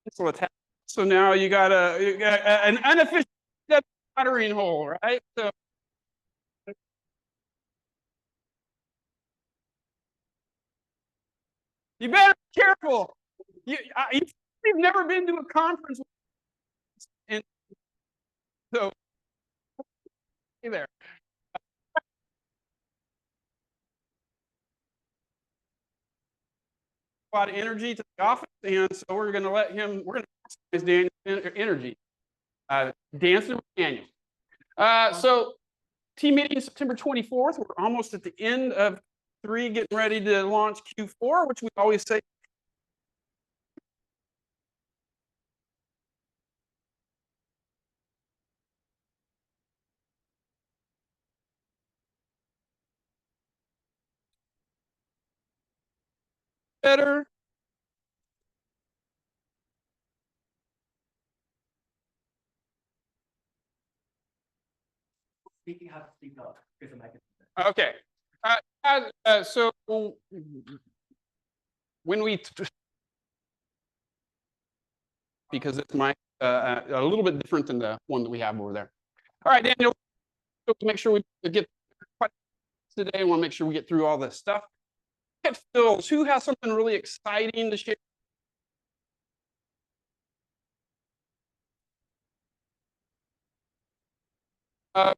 missile attack. So now you got an unofficial watering hole, right? So you better be careful. You've never been to a conference, and so hey there. A lot of energy to the office, and so we're going to let him. We're going to maximize Daniel's energy. Dancing with Daniel. So team meeting September 24th. We're almost at the end of 3, getting ready to launch Q4, which we always say. Better. Okay. So when we because it's my a little bit different than the one that we have over there. All right, Daniel. To make sure we get today, I want to make sure we get through all this stuff. Phils, who has something really exciting to share? Uh,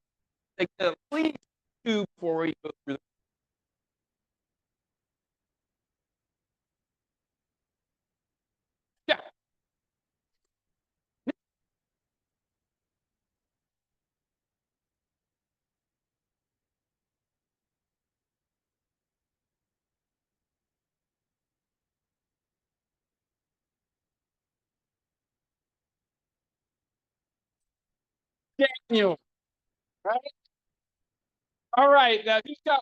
please do before we go through. Yeah. Daniel. Right? All right. He's got.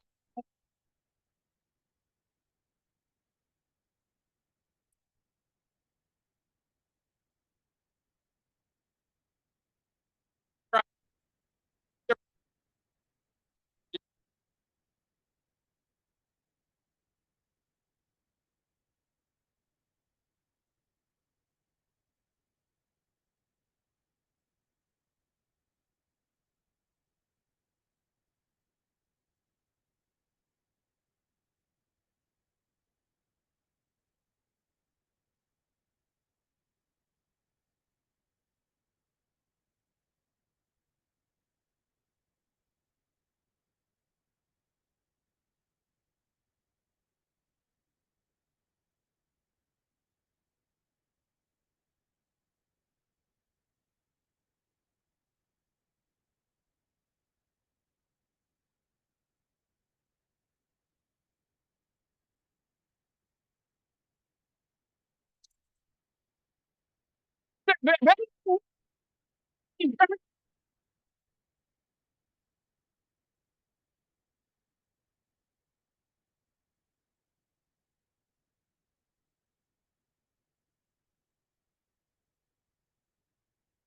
I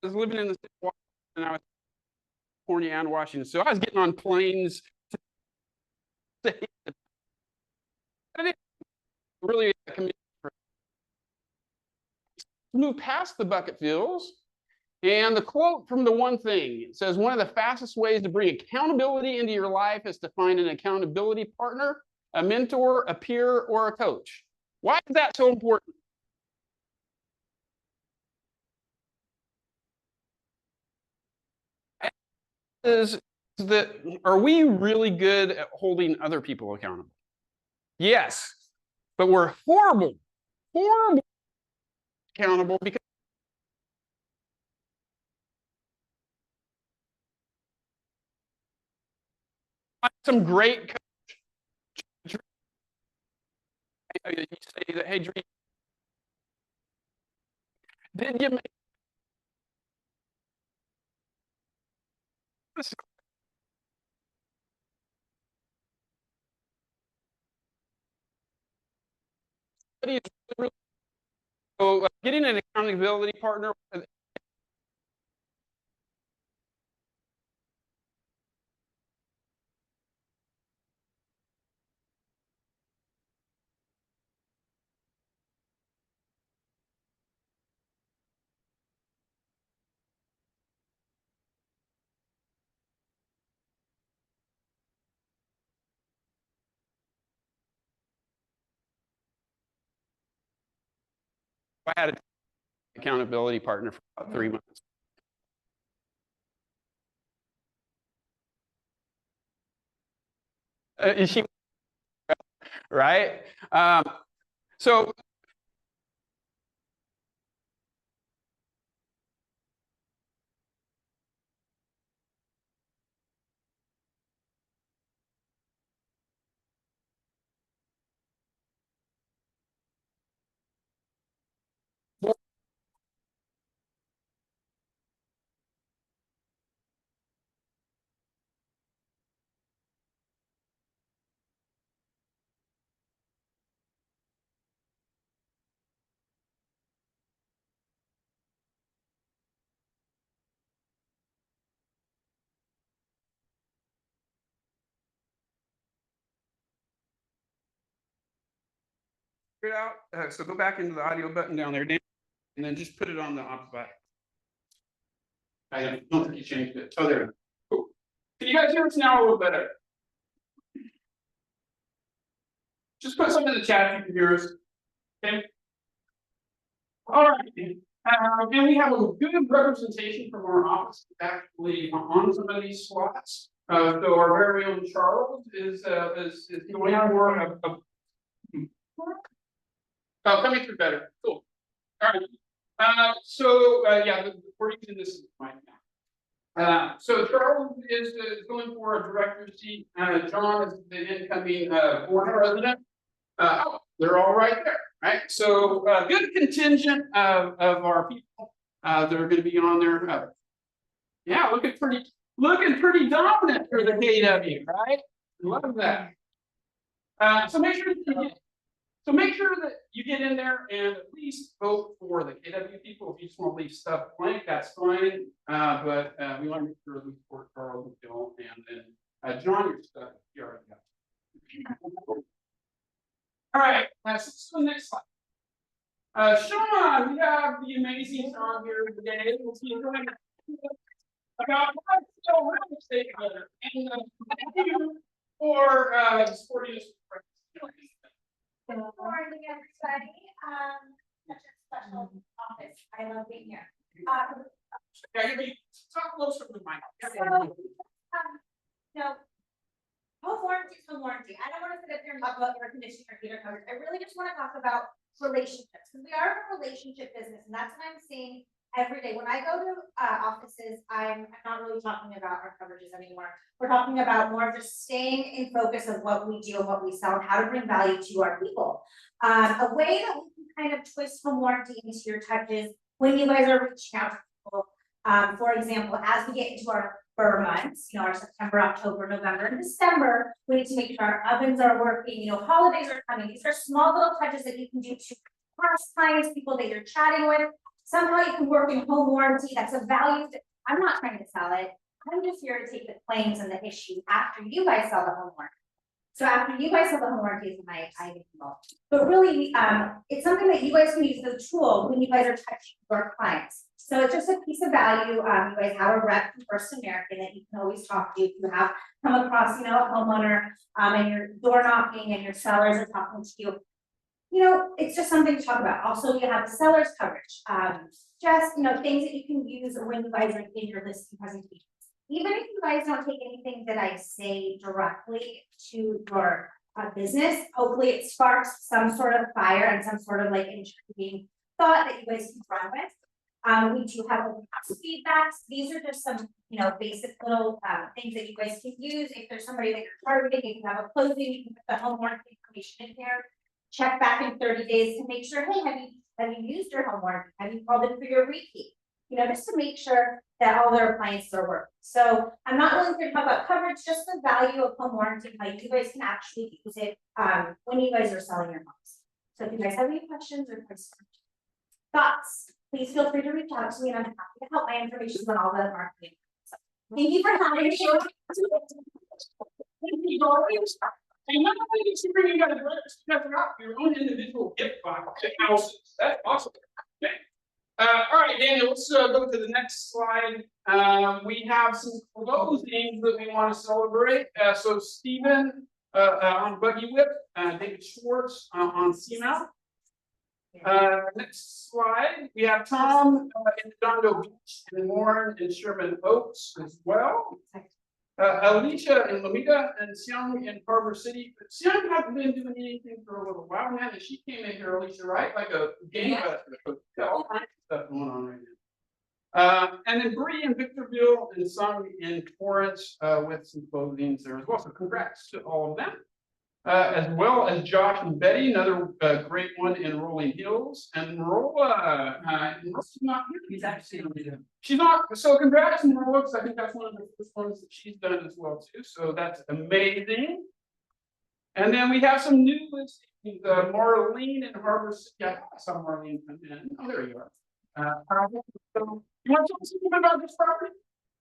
was living in the state of Washington, and I was in California and Washington, so I was getting on planes. I didn't really move past the bucket fills. And the quote from the one thing, it says, one of the fastest ways to bring accountability into your life is to find an accountability partner, a mentor, a peer, or a coach. Why is that so important? Is that are we really good at holding other people accountable? Yes, but we're horrible accountable because some great coach, you say that, hey, Dream, did you make this? So getting an accountability partner. I had an accountability partner for about 3 months. Is she right? So figure it out. So go back into the audio button down there, Dan, and then just put it on the opposite. I don't think you changed it. Oh, there. Cool. Can you guys hear us now a little better? Just put something in the chat if you can hear us. Okay. All right. And we have a good representation from our office actually on some of these slots. So our very own Charles is going on more of coming through better. Cool. All right. Yeah, we're using this mic now. So Charles is going for a director's seat. John is the incoming board president. Oh, they're all right there, right? So good contingent of our people that are going to be on there. Yeah, looking pretty dominant for the KW, right? Love that. So make sure that you get in there and at least vote for the KW people. If you just want to leave stuff blank, that's fine. But we want to make sure we support Carl and Bill, and then John, your stuff you already got. All right, let's go to the next slide. Sean, we have the amazing Sean here today. We'll see you about what's still around the state together. And thank you for supporting us. Good morning, everybody. Such a special office. I love being here. Yeah, you talk closer to the mic. So, home warranty is home warranty. I don't want to sit up here and talk about air conditioning or heater covers. I really just want to talk about relationships, because we are a relationship business, and that's what I'm seeing every day. When I go to offices, I'm not really talking about our coverages anymore. We're talking about more just staying in focus of what we do and what we sell and how to bring value to our people. A way that we can kind of twist home warranty into your touches when you guys are reaching out to people. For example, as we get into our months, our September, October, November, and December, we need to make sure our ovens are working, holidays are coming. These are small little touches that you can do to past clients, people that you're chatting with. Somehow you can work in home warranty. That's a value that I'm not trying to sell it. I'm just here to take the claims and the issue after you guys sell the home warranty. So after you guys sell the home warranties, I get involved. But really, it's something that you guys can use as a tool when you guys are touching your clients. So it's just a piece of value. You guys have a rep from First American that you can always talk to if you have come across, a homeowner, and you're door knocking and your sellers are talking to you. It's just something to talk about. Also, you have the seller's coverage. Just, things that you can use when you guys are in your listing presentations. Even if you guys don't take anything that I say directly to your business, hopefully it sparks some sort of fire and some sort of intriguing thought that you guys can run with. We do have open house feedbacks. These are just some, basic little things that you guys can use. If there's somebody that you're targeting, if you have a closing, you can put the home warranty information in here. Check back in 30 days to make sure, hey, have you used your home warranty? Have you called in for your repeat? Just to make sure that all their appliances are working. So I'm not really going to talk about coverage, just the value of home warranty, how you guys can actually use it when you guys are selling your homes. So if you guys have any questions or thoughts, please feel free to reach out to me, and I'm happy to help. My information on all the marketing. So thank you for having me. And not only did you bring your own individual gift box to houses. That's awesome. Okay. All right, Daniel, let's go to the next slide. We have some closings that we want to celebrate. So Stephen on Buggy Whip, David Schwartz on CMAL. Next slide, we have Tom in Redondo Beach and Warren in Sherman Oaks as well. Alicia in Lomita and Xiang in Harbor City. But Xiang hasn't been doing anything for a little while now, and she came in here, Alicia, right? Like a gangbuster. Got all kinds of stuff going on right now. And then Bree in Victorville and Sung in Torrance with some closings there as well. So congrats to all of them. As well as Josh and Betty, another great one in Rolling Hills. And Marola, Marola's not here. She's actually she's not. So congrats, Marola, because I think that's one of the first ones that she's done as well too. So that's amazing. And then we have some new listings. Marlene in Harbor City. Yeah, I saw Marlene come in. Oh, there you are. So you want to tell us something about this property?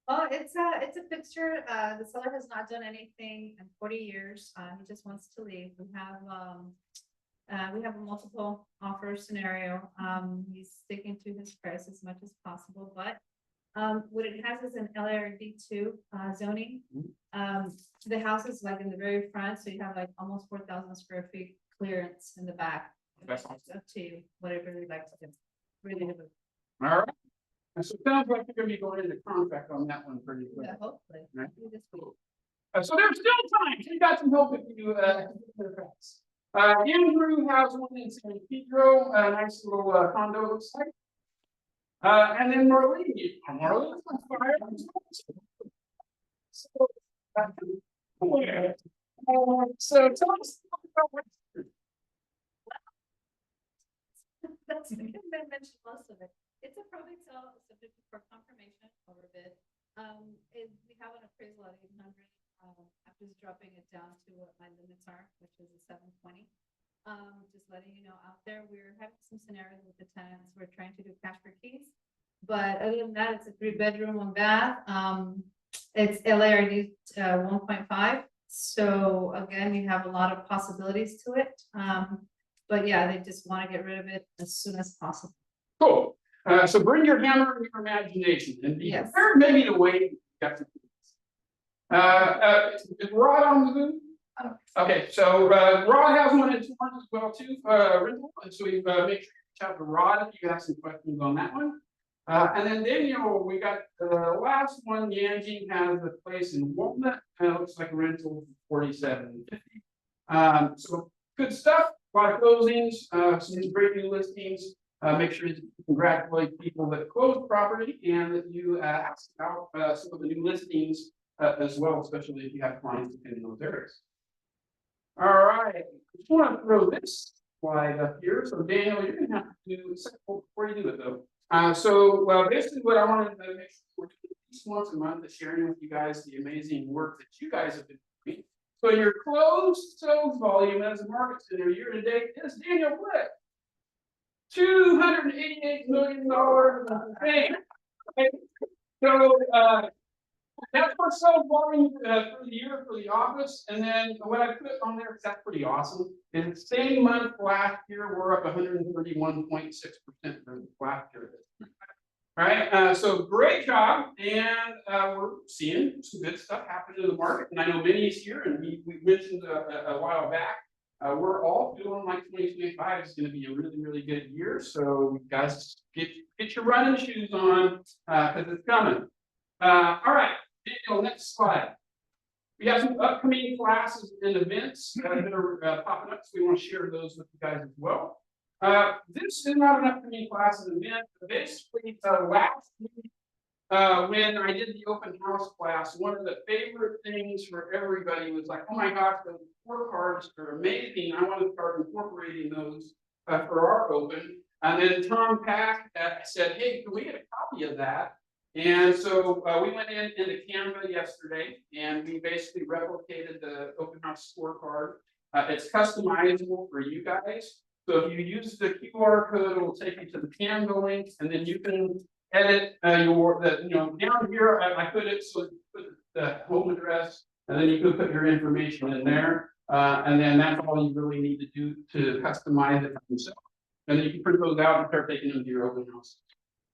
Oh, it's a fixture. The seller has not done anything in 40 years. He just wants to leave. We have a multiple offer scenario. He's sticking to his price as much as possible, but what it has is an LARD2 zoning. The house is like in the very front, so you have like almost 4,000 square feet clearance in the back. That's It's up to you, whatever you'd like to do. Really do. All right. And so it sounds like you're going to be going into contract on that one pretty quick. Yeah, hopefully. Right. This week. So there's still time. So you got some help if you Andrew has one in San Pedro, a nice little condo looks like. And then Marlene, Marlene's on fire. So tell us about what. That's, I mentioned most of it. It's a probate sale, subject for confirmation over bid. We have an appraisal at 800. I'm just dropping it down to what my limits are, which is a 720. Just letting you know out there, we're having some scenarios with the tenants. We're trying to do cash for keys, but other than that, it's a 3-bedroom, 1 bath. It's LARD 1.5. So again, you have a lot of possibilities to it. But yeah, they just want to get rid of it as soon as possible. Cool. So bring your hammer and your imagination and be Yes. prepared maybe to wait. Is Rod on the Zoom? Okay, so Rod has one in Torrance as well too, rental, and so we make sure you reach out to Rod if you have some questions on that one. And then Daniel, we got the last one. Yanjing has the place in Walnut, and it looks like a rental for $47.50. So good stuff. A lot of closings, some great new listings. Make sure you congratulate people that closed property and that you ask about some of the new listings as well, especially if you have clients in those areas. All right, I just want to throw this slide up here. So Daniel, you're going to have to do a second before you do it though. So basically what I wanted to make sure we're doing at least once a month is sharing with you guys the amazing work that you guys have been doing. So your closed sales volume as a market center year to date is Daniel Blick. $288 million thing. Okay. So that's what sales volume for the year for the office. And then what I put on there, because that's pretty awesome, is the same month last year, we're up 131.6% from last year. All right, so great job, and we're seeing some good stuff happen in the market. And I know Minnie's here, and we mentioned a while back, we're all feeling like 2025 is going to be a really, really good year. So guys, get your running shoes on because it's coming. All right, Daniel, next slide. We have some upcoming classes and events that are popping up, so we want to share those with you guys as well. This is not an upcoming class and event, but basically last week when I did the open house class, one of the favorite things for everybody was like, oh my gosh, those scorecards are amazing. I want to start incorporating those for our open. And then Tom Pack said, hey, can we get a copy of that? And so we went into Canva yesterday and we basically replicated the open house scorecard. It's customizable for you guys. So if you use the QR code, it will take you to the Canva link, and then you can edit down here. I put it so you put the home address, and then you can put your information in there, and then that's all you really need to do to customize it yourself. And then you can print those out and start taking them to your open house.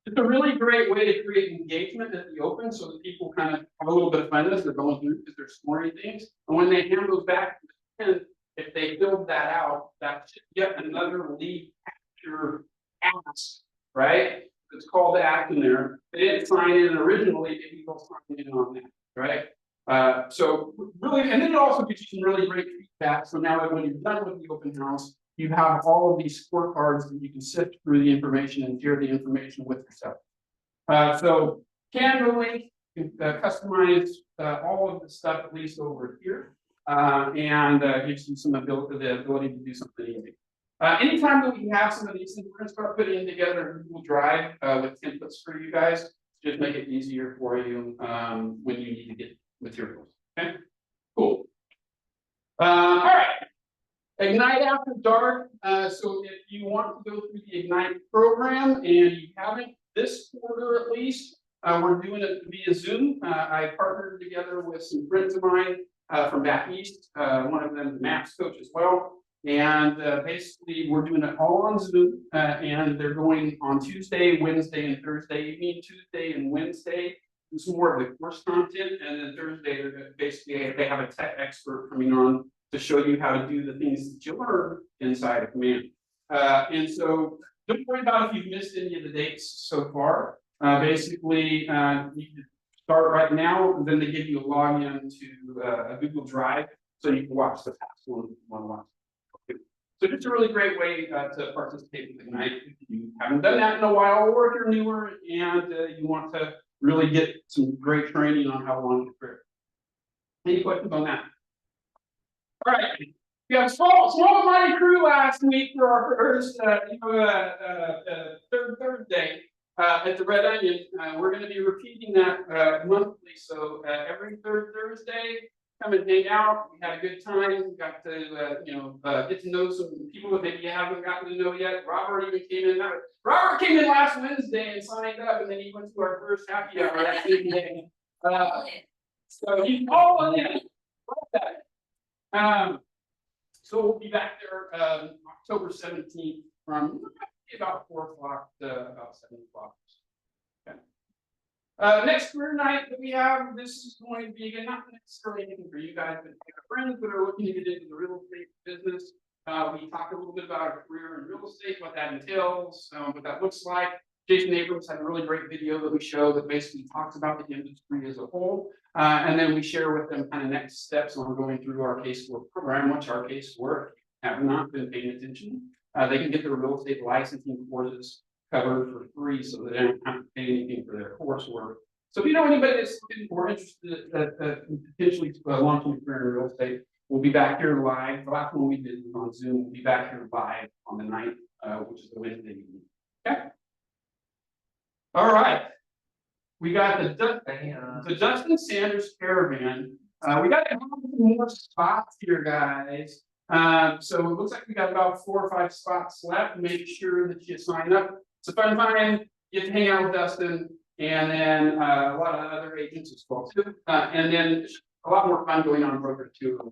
It's a really great way to create engagement at the open, so that people kind of have a little bit of fun as they're going through because they're scoring things, and when they hand those back to the pen, if they filled that out, that's yet another lead your ask, right? It's called to action there. They didn't sign in originally, maybe they'll sign in on that, right? So really, and then it also gives you some really great feedback. So now that when you're done with the open house, you have all of these scorecards that you can sift through the information and share the information with yourself. So Canva link, you can customize all of the stuff at least over here, and gives you some ability, the ability to do something easy. Anytime that we have some of these things, we're gonna start putting together Google Drive with templates for you guys. Just make it easier for you when you need to get materials. Okay, cool. All right. Ignite after dark. So if you want to go through the Ignite program and you haven't this quarter at least, we're doing it via Zoom. I partnered together with some friends of mine from back east. One of them is a maps coach as well. And basically, we're doing it all on Zoom, and they're going on Tuesday, Wednesday, and Thursday evening. Tuesday and Wednesday, it's more of the course content, and then Thursday, they're basically they have a tech expert coming on to show you how to do the things that you learn inside of Command. And so, don't worry about if you've missed any of the dates so far. Basically, you can start right now, and then they give you a login to a Google Drive, so you can watch the past one if you want to watch. So it's a really great way to participate with Ignite if you haven't done that in a while, or if you're newer and you want to really get some great training on how to launch your career. Any questions on that? All right, we have small but mighty crew last week for our first third Thursday at the Red Onion. We're going to be repeating that monthly. So every third Thursday, come and hang out. We had a good time. We got to get to know some people that maybe you haven't gotten to know yet. Robert even came in. Robert came in last Wednesday and signed up, and then he went to our first happy hour that same day. So he's all in. So we'll be back there October 17th from about 4 o'clock to about 7 o'clock. Okay. Next career night that we have, this is going to be, again, not necessarily anything for you guys, but friends that are looking to get into the real estate business. We talked a little bit about our career in real estate, what that entails, what that looks like. Jason Abrams had a really great video that we show that basically talks about the industry as a whole. And then we share with them kind of next steps on going through our casework program, which our casework have not been paying attention. They can get their real estate licensing courses covered for free, so they don't have to pay anything for their coursework. So if you know anybody that's looking for interested potentially launching a career in real estate, we'll be back here live. The last one we did was on Zoom. We'll be back here live on the 9th, which is the Wednesday evening. Okay. All right. We got the Dustin Sanders Caravan. We got some more spots here, guys. So it looks like we got about 4 or 5 spots left. Make sure that you sign up. It's a fun time. You get to hang out with Dustin, and then a lot of other agents as well too. And then a lot more fun going on broker too.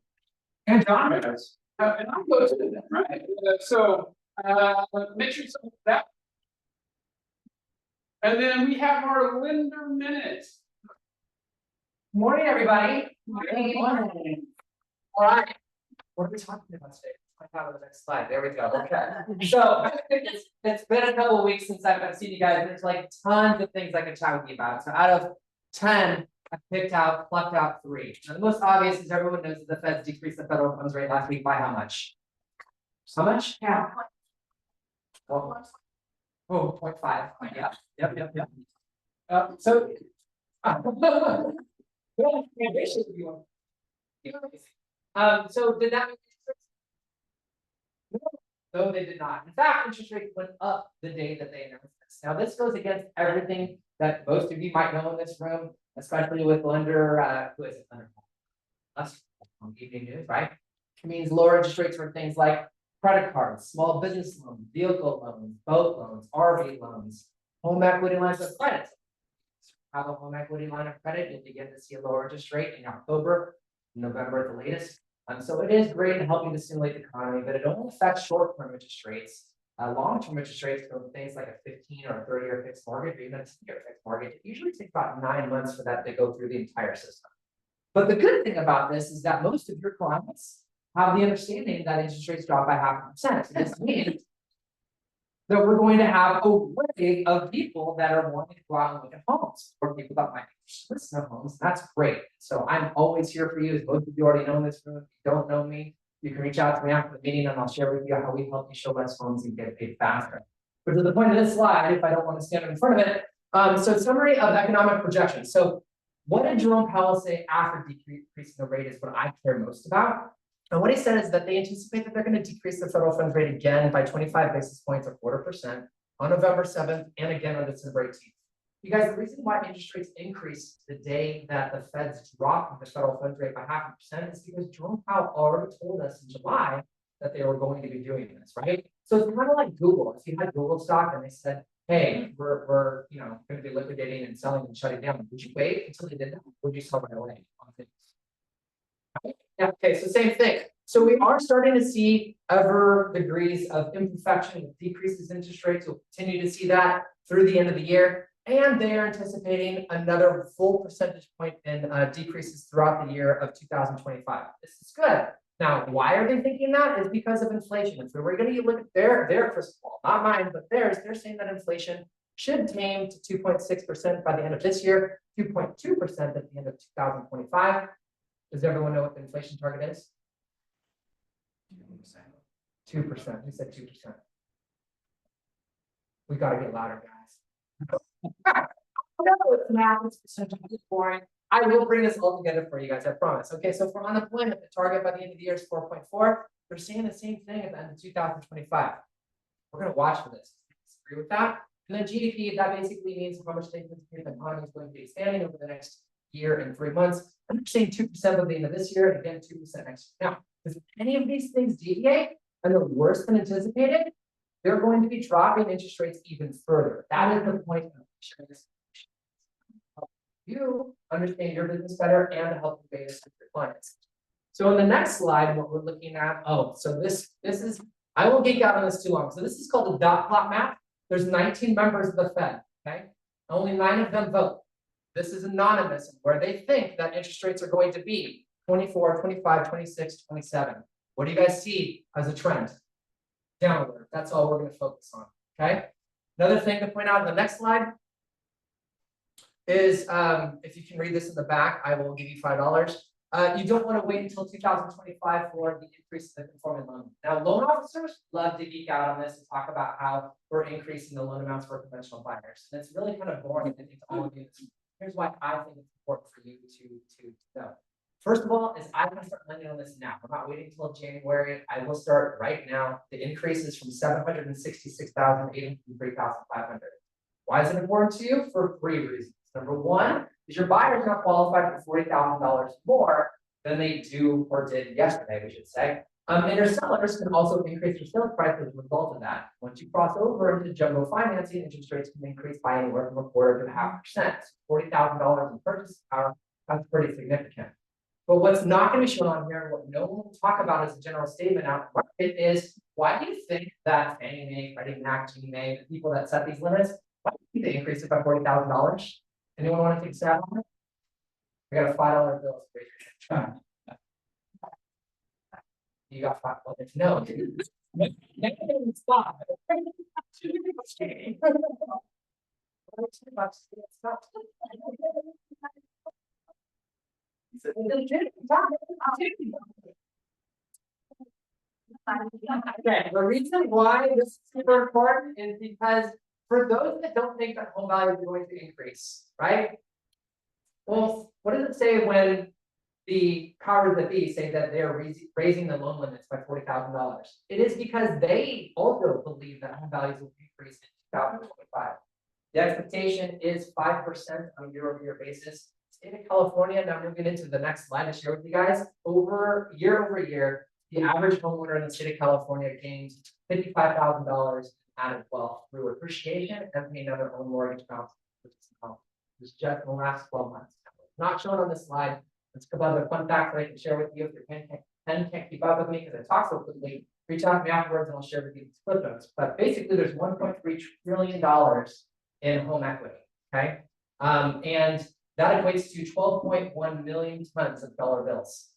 And John has. And I'm posted them, right? So make sure you sign up for that. And then we have our lender minutes. Morning, everybody. Morning. All right. What are we talking about today? I thought of the next slide. There we go. Okay. So it's been a couple of weeks since I've seen you guys. There's like tons of things I can chat with you about. So out of 10, I plucked out 3. Now, the most obvious is everyone knows that the Feds decreased the federal funds rate last week by how much? How much? Yeah. Well, 0.5. Yeah. Yep. So did that? No, they did not. In fact, interest rates went up the day that they announced this. Now, this goes against everything that most of you might know in this room, especially with lender, who is it? Lender? Us on evening news, right? It means lower interest rates for things like credit cards, small business loans, vehicle loans, boat loans, RV loans, home equity lines of credit. Have a home equity line of credit, you'll begin to see a lower interest rate in October, November at the latest. So it is great in helping to stimulate the economy, but it only affects short-term interest rates. Long-term interest rates for things like a 15 or a 30-year fixed mortgage, or even a 10-year fixed mortgage, it usually takes about 9 months for that to go through the entire system. But the good thing about this is that most of your clients have the understanding that interest rates drop by 0.5%. So this means that we're going to have a wave of people that are wanting to go out and look at homes, or people that might be listening to homes. That's great. So I'm always here for you. As most of you already know in this room, if you don't know me, you can reach out to me after the meeting and I'll share with you how we help you show less homes and get paid faster. But to the point of this slide, if I don't want to stand in front of it, so summary of economic projections. So what did Jerome Powell say after decreasing the rate is what I care most about. And what he said is that they anticipate that they're going to decrease the federal funds rate again by 25 basis points or 0.25% on November 7th and again on December 18th. You guys, the reason why interest rates increased the day that the Feds dropped the federal funds rate by 0.5% is because Jerome Powell already told us in July that they were going to be doing this, right? So it's kind of like Google. If you had Google stock and they said, hey, we're going to be liquidating and selling and shutting down, would you wait until they did that? Would you sell right away on things? Yeah, okay, so same thing. So we are starting to see ever degrees of imperfection with decreases in interest rates. We'll continue to see that through the end of the year. And they are anticipating another full percentage point in decreases throughout the year of 2025. This is good. Now, why are they thinking that? Is because of inflation. If we were going to look at their crystal ball, not mine, but theirs, they're saying that inflation should tame to 2.6% by the end of this year, 2.2% at the end of 2025. Does everyone know what the inflation target is? 2%. Who said 2%? We got to get louder, guys. No, it's math, it's percentage, it's boring. I will bring this all together for you guys, I promise. Okay, so for unemployment, the target by the end of the year is 4.4. They're saying the same thing at the end of 2025. We're going to watch for this. Agree with that? And then GDP, that basically means how much they think the economy is going to be expanding over the next year and 3 months. I'm saying 2% by the end of this year, and again 2% next year. Now, if any of these things deviate and they're worse than anticipated, they're going to be dropping interest rates even further. That is the point of sharing this. Help you understand your business better and to help you base with your clients. So in the next slide, what we're looking at, so this is, I won't geek out on this too long. So this is called the dot plot map. There's 19 members of the Fed, okay? Only 9 of them vote. This is anonymous, where they think that interest rates are going to be 24, 25, 26, 27. What do you guys see as a trend? Downward. That's all we're going to focus on, okay? Another thing to point out in the next slide is, if you can read this in the back, I will give you $5. You don't want to wait until 2025 for the increase in the conforming loan. Now, loan officers love to geek out on this and talk about how we're increasing the loan amounts for conventional buyers. And it's really kind of boring, I think, to all of you. Here's why I think it's important for you to know. First of all, is I can start lending on this now. I'm not waiting until January. I will start right now. The increase is from 766,800 to 3,500. Why is it important to you? For 3 reasons. Number one, is your buyers not qualified for $40,000 more than they do or did yesterday, we should say. And your sellers can also increase their sales price as a result of that. Once you cross over into jumbo financing, interest rates can increase by anywhere from 1/4 to 0.5%. $40,000 in purchase power, that's pretty significant. But what's not going to be shown on here, and what no one will talk about as a general statement out of market is, why do you think that Fannie Mae, Freddie Mac, Ginnie Mae, the people that set these limits, why do you think they increased it by $40,000? Anyone want to take a stab on it? I got a $5 bill. You got $5. No. Stop. Okay, the reason why this is super important is because for those that don't think that home values are going to increase, right? Well, what does it say when the powers that be say that they're raising the loan limits by $40,000? It is because they also believe that home values will increase in 2025. The expectation is 5% on a year-over-year basis. State of California, now moving into the next slide to share with you guys, year over year, the average homeowner in the state of California gains $55,000 added wealth through appreciation and paying down their own mortgage balance. This is just in the last 12 months. Not shown on this slide. Let's go about the fun fact that I can share with you. If your pen can't keep up with me because I talk so quickly, reach out to me afterwards and I'll share with you the flip notes. But basically, there's $1.3 trillion in home equity. Okay, and that equates to 12.1 million tons of dollar bills.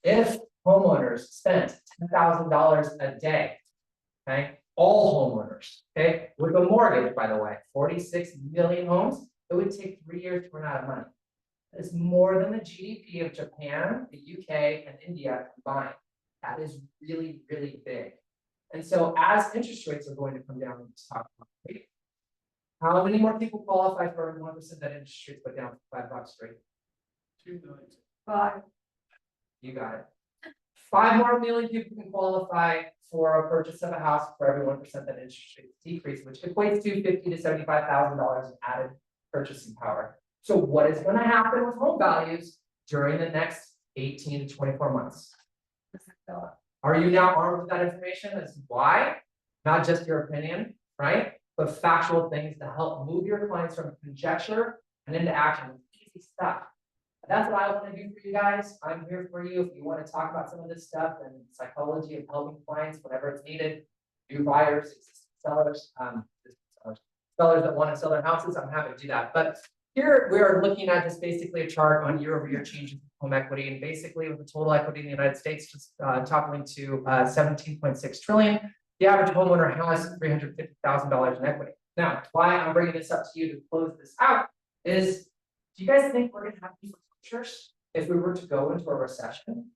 If homeowners spent $10,000 a day, okay, all homeowners, okay, with a mortgage, by the way, 46 million homes, it would take 3 years to run out of money. That is more than the GDP of Japan, the UK, and India combined. That is really, really big. And so as interest rates are going to come down, let's talk about rate. How many more people qualify for 1% that interest rates put down for $5 rate? 2 million. 5. You got it. 5 more million people can qualify for a purchase of a house for every 1% that interest rates decrease, which equates to $50,000 to $75,000 of added purchasing power. So what is going to happen with home values during the next 18 to 24 months? Are you now armed with that information? That's why, not just your opinion, right? But factual things to help move your clients from conjecture and into action. Easy stuff. That's what I want to do for you guys. I'm here for you. If you want to talk about some of this stuff and psychology of helping clients, whatever it's needed, new buyers, existing sellers, sellers that want to sell their houses, I'm happy to do that. But here we are looking at just basically a chart on year-over-year changes in home equity, and basically with the total equity in the United States just toppling to 17.6 trillion. The average homeowner has $350,000 in equity. Now, why I'm bringing this up to you to close this out is, do you guys think we're going to have these foreclosures if we were to go into a recession?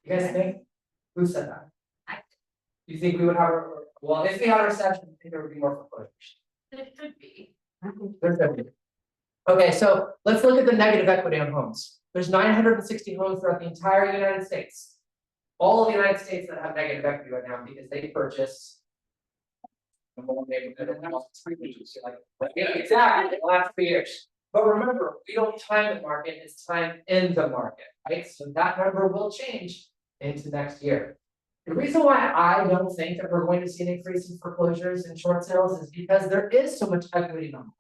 You guys think? Who said that? Do you think we would have a, well, if we had a recession, I think there would be more foreclosures. There should be. There's that. Okay, so let's look at the negative equity on homes. There's 960 homes throughout the entire United States. All of the United States that have negative equity right now because they purchase. Exactly, the last 3 years. But remember, we don't time the market, it's time in the market, right? So that number will change into next year. The reason why I don't think that we're going to see an increase in foreclosures and short sales is because there is so much equity in them.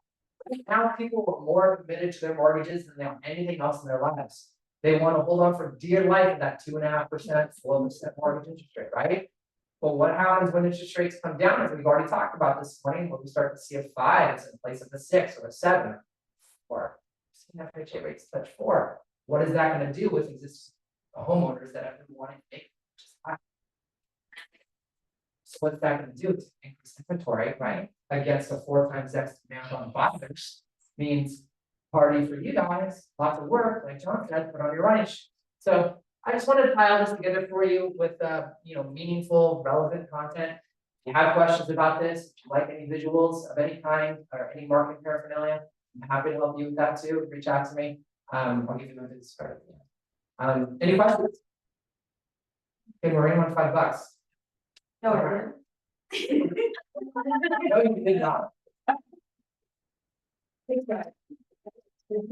Right now, people are more committed to their mortgages than they have anything else in their lives. They want to hold on for dear life at that 2.5%, 4% mortgage interest rate, right? But what happens when interest rates come down? As we've already talked about this morning, when we start to see a 5 in place of a 6 or a 7, or FHA rates touch 4. What is that going to do with existing homeowners that have been wanting to make just high? So what's that going to do? To increase inventory, right? Against a 4 times X demand on buyers means party for you guys, lots of work, like John said, put on your running shoes. So I just wanted to tie all this together for you with meaningful, relevant content. If you have questions about this, if you like any visuals of any kind or any marketing paraphernalia, I'm happy to help you with that too. Reach out to me. I'll give you the start. Any questions? Okay, we're in on $5. No, No, you did not. Thanks, guys. Well,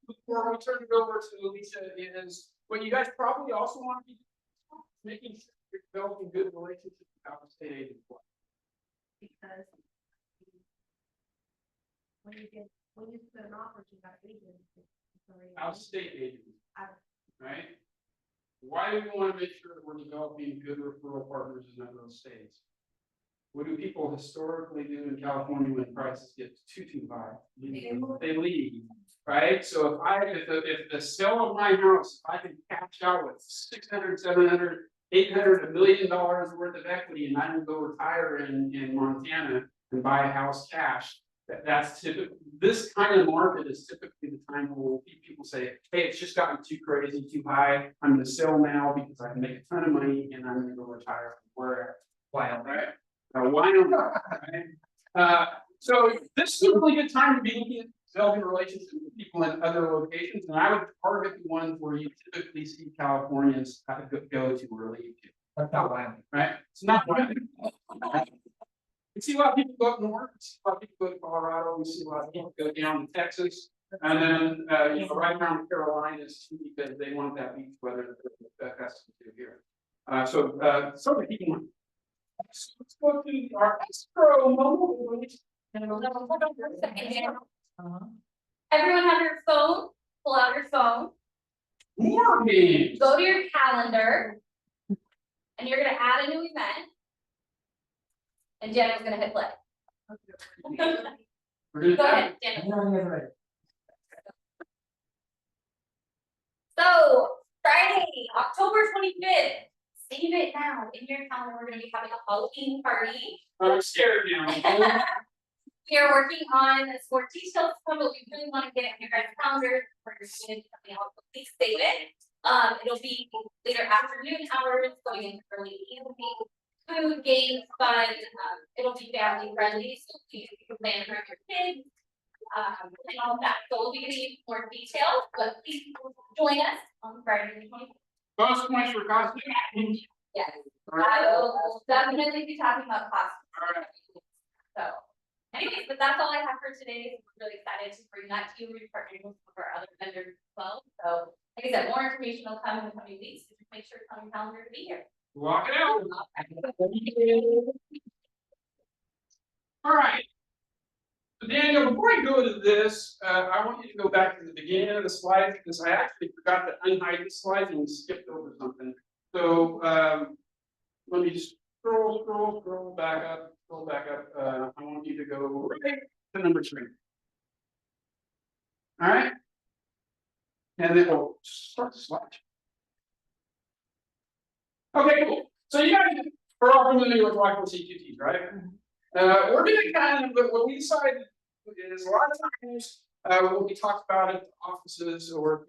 before we turn it over to Lisa, is what you guys probably also want to be making sure you're developing good relationships with out of state agents. Because when you put an offer to that agent, it's already. Out of state agents, Out- right? Why do we want to make sure that we're developing good referral partners in those states? What do people historically do in California when prices get too high? They leave, right? So if the sale of my house, if I can cash out with 600, 700, 800, $1 million worth of equity, and I can go retire in Montana and buy a house cash, that's typical. This kind of market is typically the time when people say, hey, it's just gotten too crazy, too high. I'm going to sell now because I can make a ton of money and I'm going to go retire wherever. Wyoming. Right? Wyoming. Right? So this is a really good time to be looking at developing relationships with people in other locations. And I would target the ones where you typically see Californians go to or leave to. That's not Wyoming. Right? It's not Wyoming. We see a lot of people go up north, we see a lot of people go to Colorado, we see a lot of people go down to Texas, and then right down to Carolinas too, because they want that beach weather that has to do here. So to keep in mind. So let's go to our escrow mobile. Everyone have your phone, pull out your phone, More games. go to your calendar, and you're gonna add a new event. And Jenna's gonna hit play. We're gonna Go add- ahead, Jenna. So Friday, October 25th. Save it now in your calendar. We're gonna be having a Halloween party. I'm scared now. We are working on more details, but we really want to get it in your guys' calendar. We're just gonna do something else, but please save it. It'll be later afternoon hours, going into early evening. Food, games, fun. It'll be family friendly, so you can plan for your kids. And all of that. So we'll be giving you more details, but please join us on Friday the 24th. Bonus points for costume. Yes, All right. I will definitely be talking about cost. All right. So, anyways, but that's all I have for today. We're really excited to bring that to you. We're partnering with some of our other vendors as well. So, like I said, more information will come in the coming weeks. So just make sure it's on your calendar to be here. Walk it out. All right. So Daniel, before I go to this, I want you to go back to the beginning of the slides because I actually forgot to unhide the slides and skipped over something. So let me just scroll back up, I want you to go right to number 3. All right. And then we'll start the slide. Okay, cool. So you guys are all familiar with Rockwell CQTs, right? We're gonna kind of, what we decided is a lot of times, what we talk about at offices or,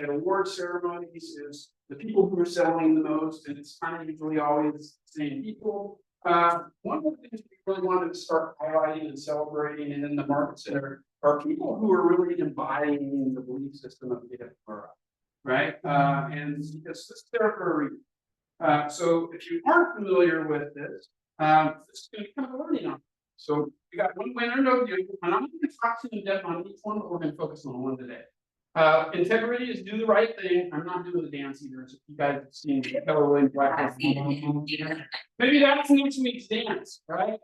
at award ceremonies is the people who are selling the most, and it's kind of usually always the same people. One of the things we really wanted to start highlighting and celebrating in the market center are people who are really embodying the belief system of the DFR, right? And because this is there for a reason. So if you aren't familiar with this, this is going to become a learning opportunity. So we got one winner, no view, and I'm going to talk to you in depth on each one, but we're going to focus on one today. Integrity is do the right thing. I'm not doing the dance either. So you guys have seen Keller Williams. Maybe that's next week's dance, right?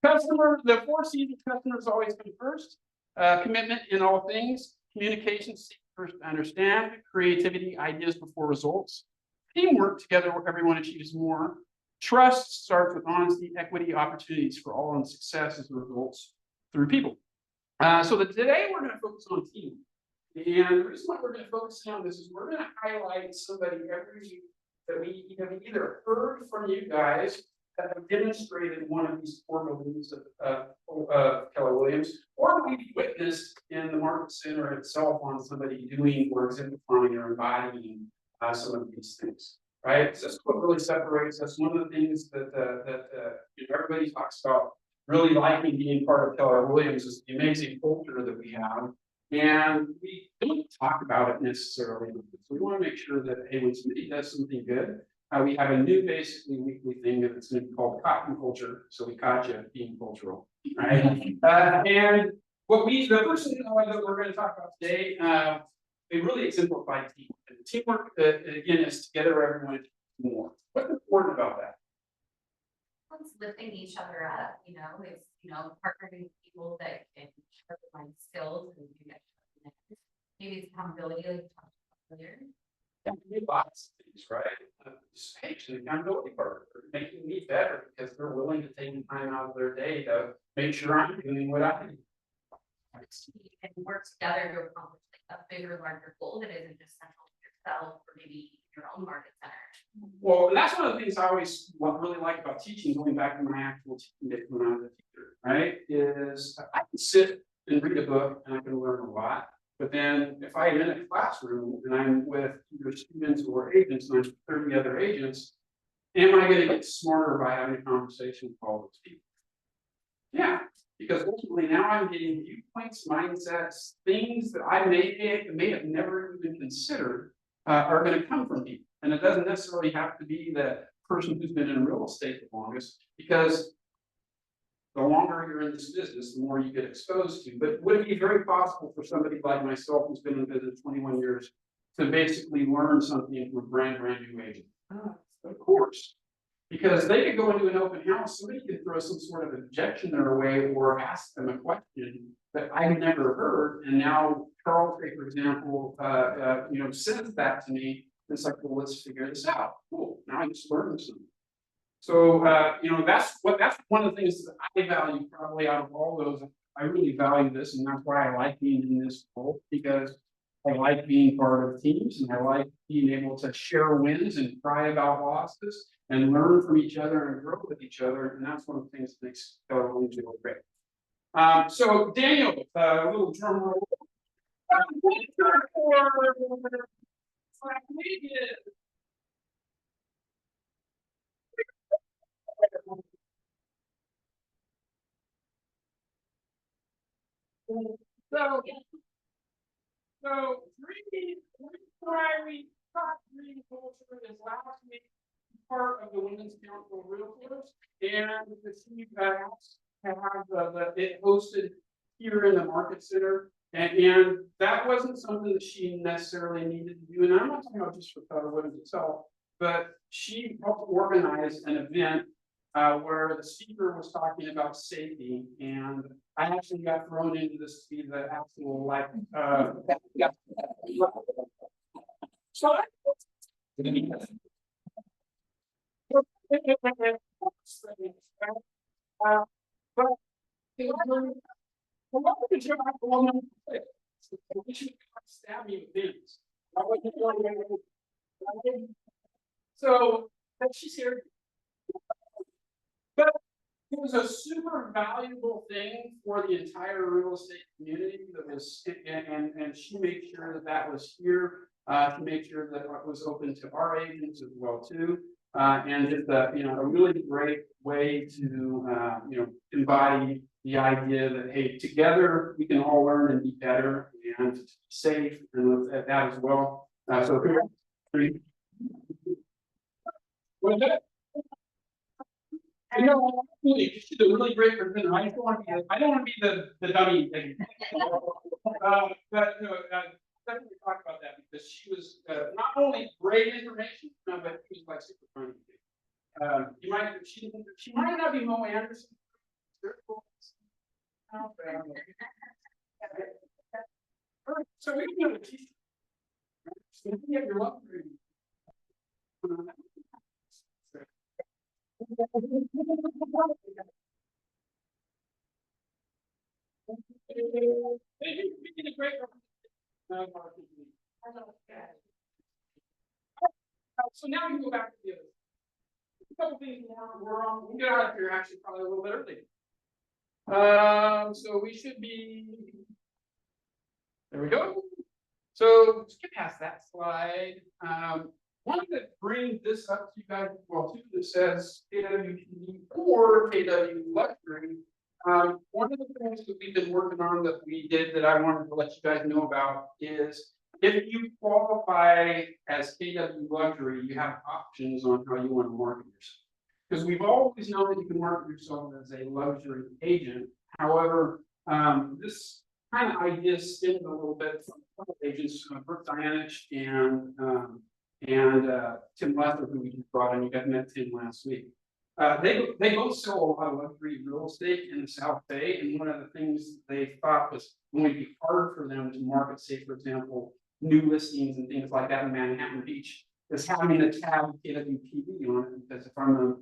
Customer, the 4 C's of customers always come first. Commitment in all things. Communication, seek first to understand. Creativity, ideas before results. Teamwork, together where everyone achieves more. Trust starts with honesty, equity, opportunities for all, and success as results through people. So today we're going to focus on team. And the reason why we're going to focus on this is we're going to highlight somebody every week that we have either heard from you guys that have demonstrated one of these 4 beliefs of Keller Williams, or we've witnessed in the market center itself on somebody doing or exemplifying or embodying some of these things, right? So that's what really separates us. One of the things that everybody talks about really liking being part of Keller Williams is the amazing culture that we have. And we don't talk about it necessarily. So we want to make sure that, hey, when somebody does something good, we have a new basically weekly thing that's going to be called Cotton Culture. So we caught you being cultural, right? And the person that we're going to talk about today, they really exemplified teamwork. And teamwork, again, is together everyone more. What's important about that? It's lifting each other up, it's, partnering with people that can sharpen skills and do that. Maybe it's accountability, like we talked about earlier. Yeah, lots of things, right? Just patient accountability partner, making me better because they're willing to take time out of their day to make sure I'm doing what I do. And work together to accomplish like a bigger, larger goal that isn't just central to yourself or maybe your own market center. Well, and that's one of the things I always really like about teaching, going back to my actual teaching days when I was a teacher, right? Is I can sit and read a book and I can learn a lot. But then if I'm in a classroom and I'm with either students or agents and I'm 30 other agents, am I going to get smarter by having a conversation with all those people? Yeah, because ultimately now I'm getting viewpoints, mindsets, things that I may have never even considered are going to come from people. And it doesn't necessarily have to be the person who's been in real estate the longest, because the longer you're in this business, the more you get exposed to. But would it be very possible for somebody like myself who's been in business 21 years to basically learn something from a brand new agent? Of course. Because they could go into an open house, somebody could throw some sort of objection their way or ask them a question that I've never heard. And now Charles, for example, says that to me. It's like, well, let's figure this out. Cool. Now I just learned something. So that's one of the things that I value probably out of all those. I really value this, and that's why I like being in this role, because I like being part of teams and I like being able to share wins and cry about losses and learn from each other and grow with each other. And that's one of the things that makes Keller Williams really great. So Daniel, a little drum roll. So primary top green culture is last week part of the Women's Council of Realtors, and the chief asked to have it hosted here in the Market Center, and that wasn't something that she necessarily needed to do. And I'm not talking about just for Keller Williams itself, but she helped organize an event where the speaker was talking about safety, and I actually got thrown into this to be the actual so but it was really a lot of the job going on. We should stab me with things. So she's here. But it was a super valuable thing for the entire real estate community that was, and she made sure that that was here to make sure that it was open to our agents as well too. And just a really great way to embody the idea that hey, together we can all learn and be better and safe and that as well. So with that, you did a really great presenter. I don't want to be the dummy thing. But definitely talk about that because she was not only great information, but she was like super funny. She might not be Mo Anderson. So we can do a t-shirt. So you have your love reading. So now we go back to the other. A couple things we'll get out of here actually probably a little bit early. So we should be. There we go. So skip past that slide. Wanted to bring this up to you guys. Well, too, that says KWPV or KW Luxury. One of the things that we've been working on that we did that I wanted to let you guys know about is if you qualify as KW Luxury, you have options on how you want to market yourself. Because we've always known that you can market yourself as a luxury agent. However, this kind of idea stemmed a little bit from a couple of agents, Brooke Dianich and Tim Lester, who we just brought in. You guys met Tim last week. They both sell a lot of luxury real estate in the South Bay, and one of the things they thought was going to be hard for them to market, say, for example, new listings and things like that in Manhattan Beach, is having the tab KWPV on it. Because if I'm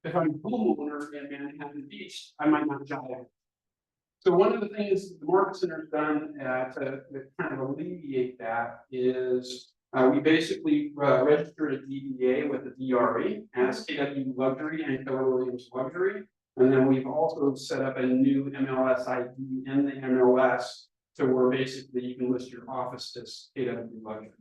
a homeowner in Manhattan Beach, I might not jive. So one of the things the Market Center's done to kind of alleviate that is we basically registered a DBA with the DRE as KW Luxury and Keller Williams Luxury. And then we've also set up a new MLS ID in the MLS to where basically you can list your office as KW Luxury.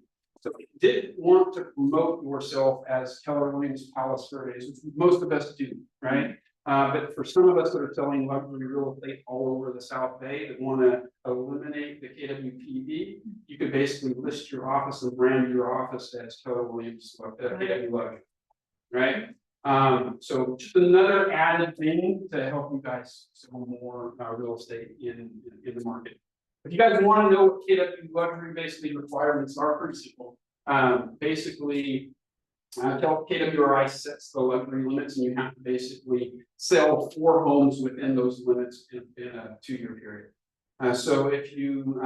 So if you did want to promote yourself as Keller Williams Palos, Verdes, which most of us do, right? But for some of us that are selling luxury real estate all over the South Bay that want to eliminate the KWPV, you could basically list your office and brand your office as Keller Williams KW Luxury, right? So just another added thing to help you guys sell more real estate in the market. If you guys want to know what KW Luxury basically requirements are, pretty simple. Basically, KWRI sets the luxury limits, and you have to basically sell 4 homes within those limits in a 2-year period. So if you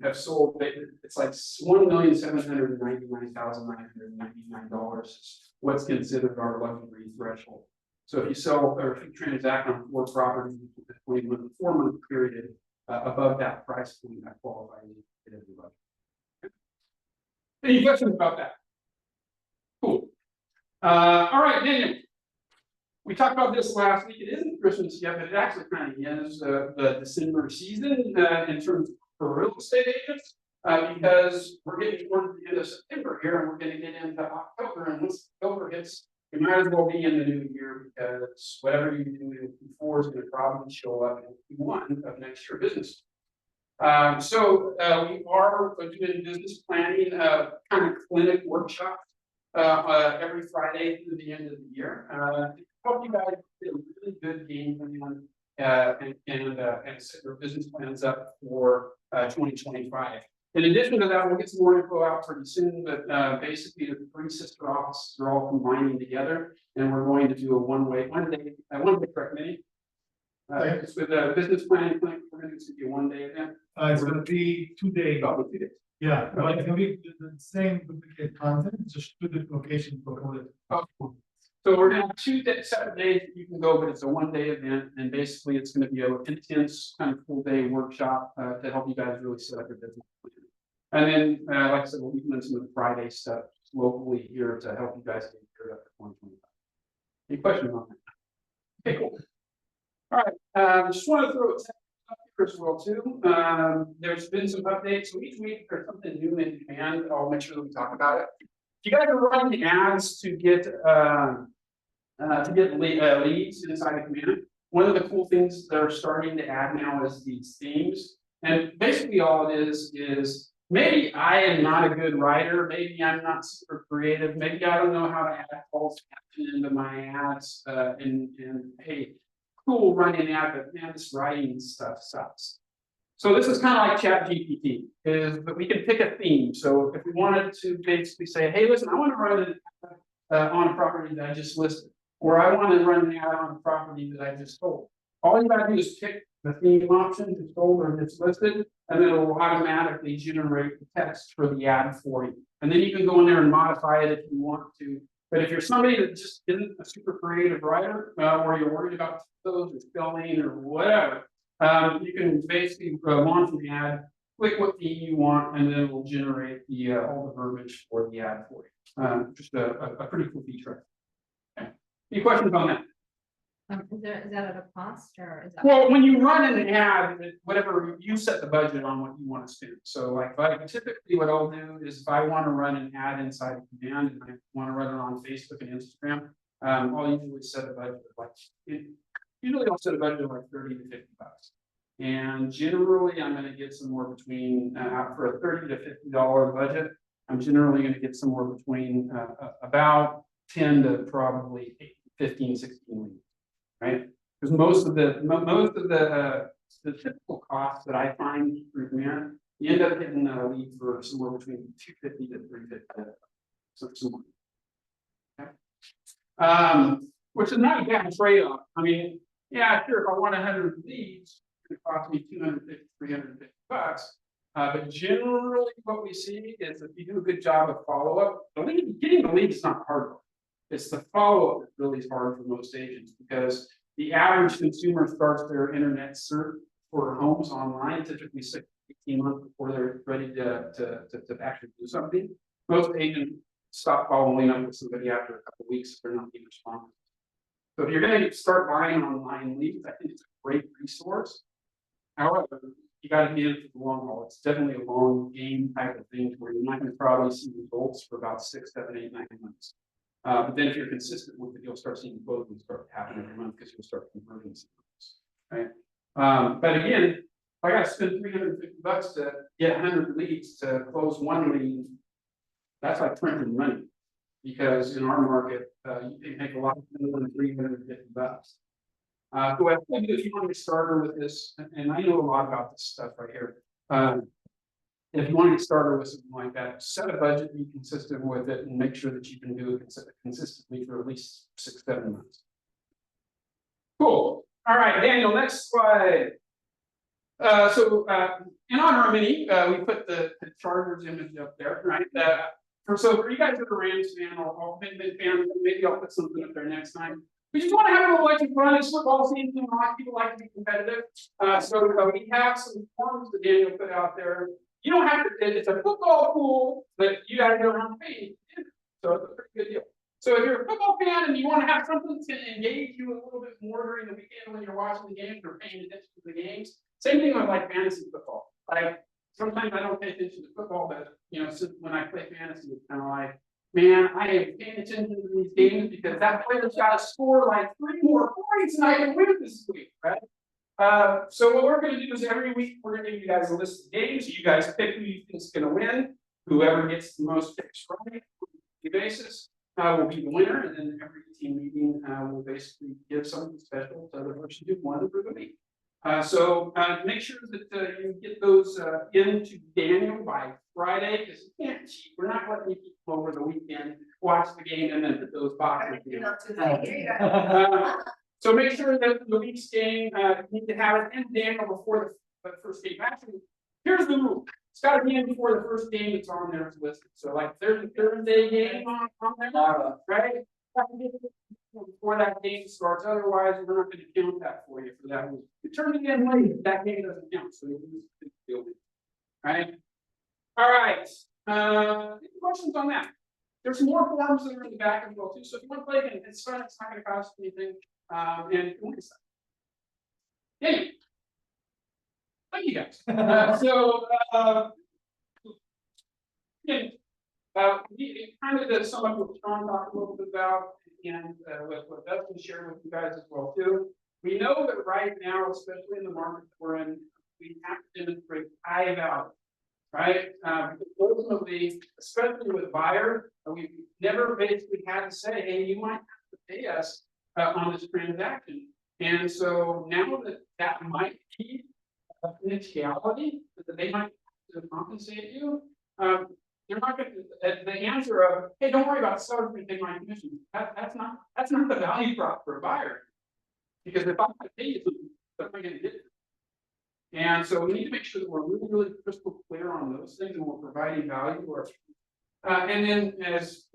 have sold, it's like $1,799,999 is what's considered our luxury threshold. So if you sell or if you transact on 4 properties within a 4-month period above that price point, that qualifies as KW Luxury. Any questions about that? Cool. All right, Daniel. We talked about this last week. It isn't Christmas yet, but it actually kind of is the December season in terms for real estate agents, because we're getting towards the end of September here, and we're going to get into October. And once October hits, you might as well be in the new year, because whatever you do in Q4 is going to probably show up in Q1 of next year business. So we are doing business planning kind of clinic workshops every Friday through the end of the year. Help you guys get a really good game plan and set your business plans up for 2025. In addition to that, we'll get some more info out pretty soon, but basically the three sister offices are all combining together, and we're going to do a one-day correct me. It's with a business planning clinic. We're going to do a one-day event. It's gonna be 2 days. About 2 days. Yeah, but it's gonna be the same duplicate content, just 2 different locations for all it. Oh. So we're gonna have 2 separate days that you can go, but it's a one-day event, and basically it's gonna be an intense kind of full-day workshop to help you guys really set up your business plan. And then, like I said, we'll be doing some of the Friday stuff locally here to help you guys get geared up for 2025. Any questions on that? Okay, cool. All right, just want to throw a text up here as well too. There's been some updates. So each week there's something new in demand. I'll make sure that we talk about it. If you guys are running ads to get leads inside of command, one of the cool things they're starting to add now is these themes. And basically all it is maybe I am not a good writer, maybe I'm not super creative, maybe I don't know how to add calls to action into my ads, and hey, cool running ad, but man, this writing stuff sucks. So this is kind of like ChatGPT, is that we can pick a theme. So if we wanted to basically say, hey, listen, I want to run an ad on a property that I just listed, or I want to run an ad on a property that I just sold. All you gotta do is pick the theme option that's sold or that's listed, and then it will automatically generate the text for the ad for you. And then you can go in there and modify it if you want to. But if you're somebody that just isn't a super creative writer, or you're worried about those or spelling or whatever, you can basically launch an ad, click what theme you want, and then it will generate the all the verbiage for the ad for you. Just a pretty cool feature. Okay. Any questions on that? Is that at a cost or is that? Well, when you run an ad, whatever you set the budget on what you want to spend. So like typically what I'll do is if I want to run an ad inside of command and I want to run it on Facebook and Instagram, I'll usually set a budget of usually I'll set a budget of like 30 to 50 bucks. And generally I'm going to get somewhere between for a $30 to $50 budget, I'm generally going to get somewhere between about 10 to probably 15, 16 leads. Right, because most of the typical costs that I find through command, you end up getting a lead for somewhere between 250 to 350. So somewhere. Okay. Which is not a bad trade-off. I mean, yeah, sure, if I want 100 leads, it costs me 250, 350 bucks. But generally what we see is if you do a good job of follow-up, getting the lead is not hard work. It's the follow-up that really is hard for most agents, because the average consumer starts their internet search for homes online typically 6 to 18 months before they're ready to actually do something. Most agents stop following up with somebody after a couple of weeks if they're not being responsive. So if you're going to start buying online leads, I think it's a great resource. However, you got to be in it for the long haul. It's definitely a long game type of thing where you're not going to probably see results for about 6, 7, 8, 9 months. But then if you're consistent with it, you'll start seeing closings start happening every month because you'll start converting some of those, right? But again, if I got to spend 350 bucks to get 100 leads to close one lead, that's like printing money. Because in our market, you can make a lot more than 350 bucks. So I think if you want to get started with this, and I know a lot about this stuff right here. If you want to get started with something like that, set a budget, be consistent with it, and make sure that you can do it consistently for at least 6, 7 months. Cool. All right, Daniel, next slide. So in honor of Minnie, we put the Chargers image up there, right? So for you guys that are Rams fan, maybe I'll put something up there next time. We just want to have a little extra fun. It's football season, a lot of people like to be competitive. So we have some forms that Daniel put out there. You don't have to, it's a football pool, but you gotta go around paying. So it's a pretty good deal. So if you're a football fan and you want to have something that's going to engage you a little bit more during the weekend when you're watching the games or paying attention to the games, same thing with like fantasy football. Like sometimes I don't pay attention to football, but when I play fantasy, it's kind of like, man, I am paying attention to these games because that player's got to score like 3 more points and I can win this week, right? So what we're going to do is every week we're going to give you guys a list of games. You guys pick who you think is going to win. Whoever gets the most picks right on a basis will be the winner, and then every team meeting will basically give something special to the person who won for the week. So make sure that you get those into Daniel by Friday, because you can't cheat. We're not letting you keep them over the weekend, watch the game, and then put those boxes in. So make sure that the week's game, you need to have it in Daniel before the first game. Actually, here's the rule. It's got to be in before the first game that's on there is listed. So like there's a Thursday game on there, right? Before that game starts, otherwise we're not going to count that for you for that week. You turn it in late, that game doesn't count, so you lose the field. Right? All right. Any questions on that? There's more forms that are in the back as well too. So if you want to play again, it's fun. It's not going to cost anything. And you can win stuff. Anyway. Thank you guys. Kind of to sum up what Sean talked a little bit about, and what Dustin shared with you guys as well too. We know that right now, especially in the market we're in, we have to demonstrate high value, right? Ultimately, especially with buyers, we've never basically had to say, hey, you might have to pay us on this transaction. And so now that might be initiality that they might have to compensate you. They're not going to the answer of, hey, don't worry about sellers going to take my commission. That's not the value prop for a buyer. Because if I'm going to pay you something, what am I going to get? And so we need to make sure that we're really, really crystal clear on those things and we're providing value to our and then as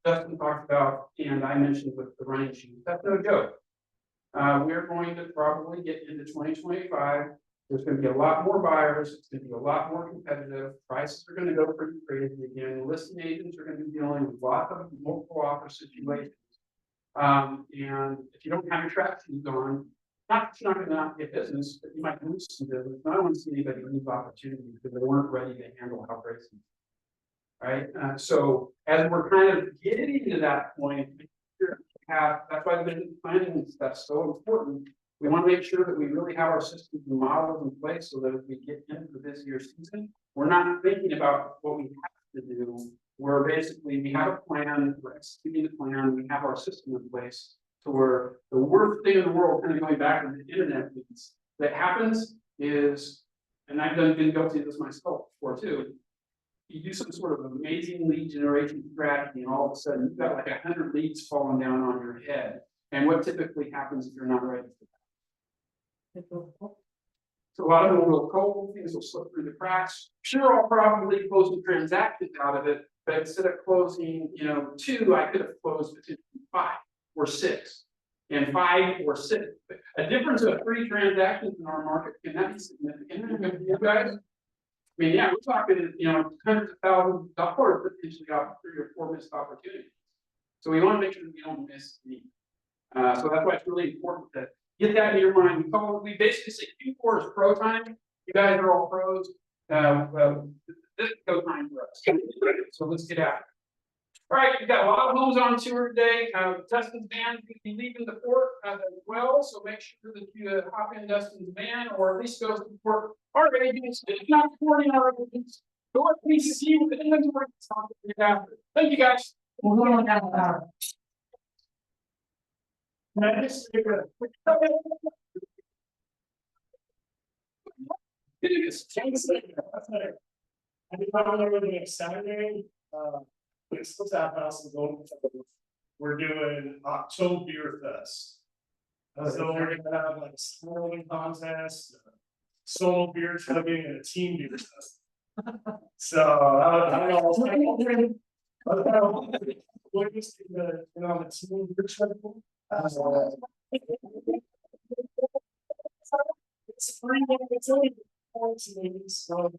Dustin talked about and I mentioned with the running shoes, that's no joke. We're going to probably get into 2025. There's going to be a lot more buyers. It's going to be a lot more competitive. Prices are going to go pretty crazy again. Listing agents are going to be dealing with lots of multiple offer situations. And if you don't have your trap shoes on, not that you're not going to not get business, but you might lose some business. I don't want to see anybody lose opportunity because they weren't ready to handle how crazy. Right. So as we're kind of getting to that point, that's why the business planning stuff's so important. We want to make sure that we really have our systems and models in place so that as we get into the busier season, we're not thinking about what we have to do. We're basically, we have a plan, we're executing the plan, we have our system in place. So we're the worst thing in the world, kind of going back to the internet piece that happens is, and I've been guilty of this myself before too. You do some sort of amazing lead generation strategy, and all of a sudden you've got like 100 leads falling down on your head. And what typically happens if you're not ready for that? So a lot of them will cold, things will slip through the cracks. Sure, I'll probably close the transactions out of it, but instead of closing, 2, I could have closed potentially 5 or 6, and 5 or 6. A difference of 3 transactions in our market, can that be significant? You guys? I mean, yeah, we're talking, hundreds of thousands of dollars potentially off 3 or 4 missed opportunities. So we want to make sure that we don't miss any. So that's why it's really important to get that in your mind. We basically say Q4 is pro time. You guys are all pros. This is go time for us. So let's get out. All right, we've got a lot of homes on tour today. Dustin's van will be leaving the port as well. So make sure that you hop in Dustin's van or at least go to the port. Our agents, if not supporting our agents, go at least see what the inventory is after. Thank you guys. We're going down an hour. Nice. I think probably next Saturday, it's the Tap House in Golden. We're doing Oktober Fest. So we're gonna have like a swirling contest, solo beer chugging, and a team beer test. So I don't know. We're just on the team beer chugging. It's free, it's only 4 days, so